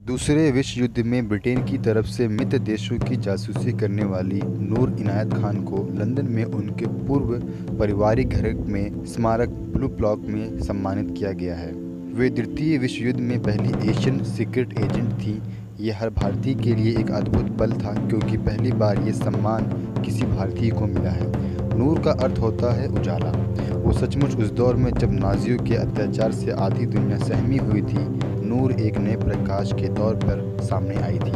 दूसरे विश्व युद्ध में ब्रिटेन की तरफ से मित्र देशों की जासूसी करने वाली नूर इनायत खान को लंदन में उनके पूर्व पारिवारिक घर में स्मारक ब्लू प्लॉक में सम्मानित किया गया है। वे द्वितीय विश्व युद्ध में पहली एशियन सीक्रेट एजेंट थी। यह हर भारतीय के लिए एक अद्भुत पल था, क्योंकि पहली बार ये सम्मान किसी भारतीय को मिला है। नूर का अर्थ होता है उजाला। वो सचमुच उस दौर में जब नाजियों के अत्याचार से आधी दुनिया सहमी हुई थी, नूर एक नए प्रकाश के तौर पर सामने आई थी।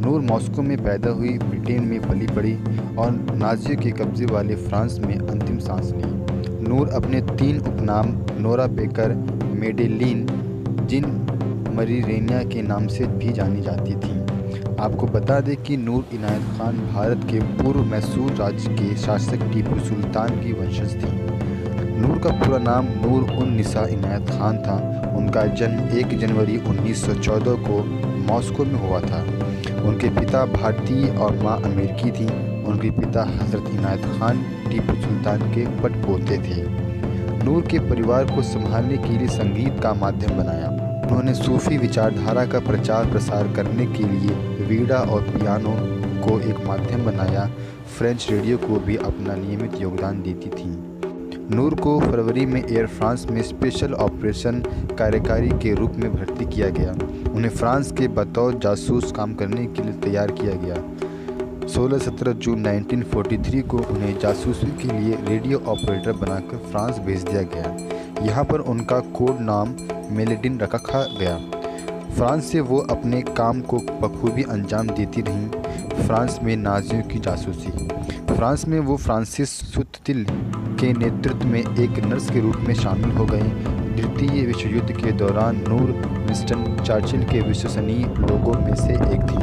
नूर मॉस्को में पैदा हुई, ब्रिटेन में पली बड़ी और नाजियों के कब्जे वाले फ्रांस में अंतिम सांस ली। नूर अपने 3 उपनाम नोरा बेकर, मेडेलिन, जिन मरी रेनिया के नाम से भी जानी जाती थी। आपको बता दें कि नूर इनायत खान भारत के पूर्व मैसूर राज्य के शासक टीपू सुल्तान की वंशज थी। नूर का पूरा नाम नूर उन निसा इनायत खान था। उनका जन्म 1 जनवरी 1914 को मॉस्को में हुआ था। उनके पिता भारतीय और मां अमेरिकी थीं। उनके पिता हज़रत इनायत खान टीपू सुल्तान के पटपोते थे। नूर के परिवार को संभालने के लिए संगीत का माध्यम बनाया। उन्होंने सूफी विचारधारा का प्रचार प्रसार करने के लिए वीणा और पियानो को एक माध्यम बनाया। फ्रेंच रेडियो को भी अपना नियमित योगदान देती थीं। नूर को फरवरी में एयर फ्रांस में स्पेशल ऑपरेशन कार्यकारी के रूप में भर्ती किया गया। उन्हें फ्रांस के बतौर जासूस काम करने के लिए तैयार किया गया। 16-17 जून 1943 को उन्हें जासूसी के लिए रेडियो ऑपरेटर बनाकर फ्रांस भेज दिया गया। यहाँ पर उनका कोड नाम मेलेडिन रखा गया। फ्रांस से वो अपने काम को बखूबी अंजाम देती रहीं। फ्रांस में नाजियों की जासूसी। फ्रांस में वो फ्रांसिस सुत्तिल के नेतृत्व में एक नर्स के रूप में शामिल हो गए। द्वितीय विश्व युद्ध के दौरान नूर विंस्टन चर्चिल के विश्वसनीय लोगों में से एक थी।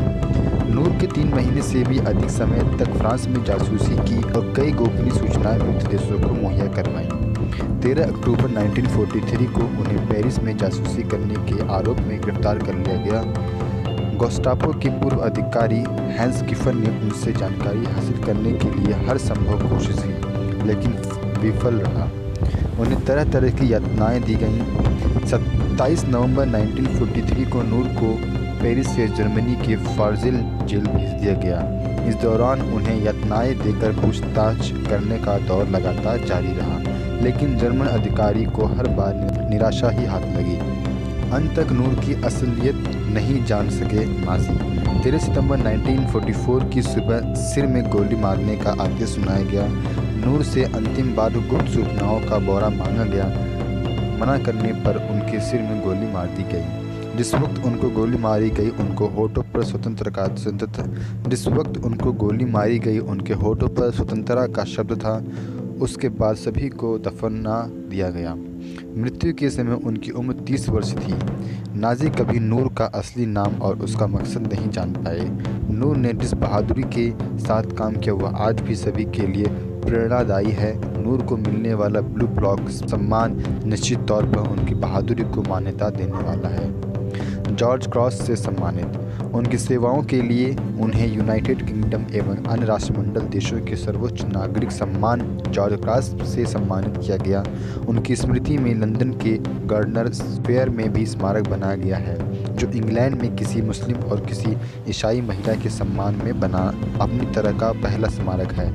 नूर के 3 महीने से भी अधिक समय तक फ्रांस में जासूसी की और कई गोपनीय सूचनाएं मित्र देशों को मुहैया करवाईं। 13 अक्टूबर 1943 को उन्हें पेरिस में जासूसी करने के आरोप में गिरफ्तार कर लिया गया। गेस्टापो के पूर्व अधिकारी हैंस किफर ने उनसे जानकारी हासिल करने के लिए हर संभव कोशिश की, लेकिन विफल रहा। उन्हें तरह तरह की यातनाएं दी गईं। 27 नवंबर 1943 को नूर को पेरिस से जर्मनी के फार्जिल जेल भेज दिया गया। इस दौरान उन्हें यातनाएं देकर पूछताछ करने का दौर लगातार जारी रहा, लेकिन जर्मन अधिकारी को हर बार निराशा ही हाथ लगी। अंत तक नूर की असलियत नहीं जान सके नाज़ी। 13 सितंबर 1944 की सुबह सिर में गोली मारने का आदेश सुनाया गया। नूर से अंतिम बार गुप्त सूचनाओं का ब्यौरा मांगा गया। मना करने पर उनके सिर में गोली मार दी गई। जिस वक्त उनको गोली मारी गई उनके होठों पर स्वतंत्रता का शब्द था। उसके बाद सभी को दफना दिया गया। मृत्यु के समय उनकी उम्र 30 वर्ष थी। नाज़ी कभी नूर का असली नाम और उसका मकसद नहीं जान पाए। नूर ने जिस बहादुरी के साथ काम किया वह आज भी सभी के लिए प्रेरणादायी है। नूर को मिलने वाला ब्लू प्लॉक सम्मान निश्चित तौर पर उनकी बहादुरी को मान्यता देने वाला है। जॉर्ज क्रॉस से सम्मानित। उनकी सेवाओं के लिए उन्हें यूनाइटेड किंगडम एवं अन्य राष्ट्रमंडल देशों के सर्वोच्च नागरिक सम्मान जॉर्ज क्रॉस से सम्मानित किया गया। उनकी स्मृति में लंदन के गार्डनर स्क्वायर में भी स्मारक बनाया गया है, जो इंग्लैंड में किसी मुस्लिम और किसी ईसाई महिला के सम्मान में बना अपनी तरह का पहला स्मारक है।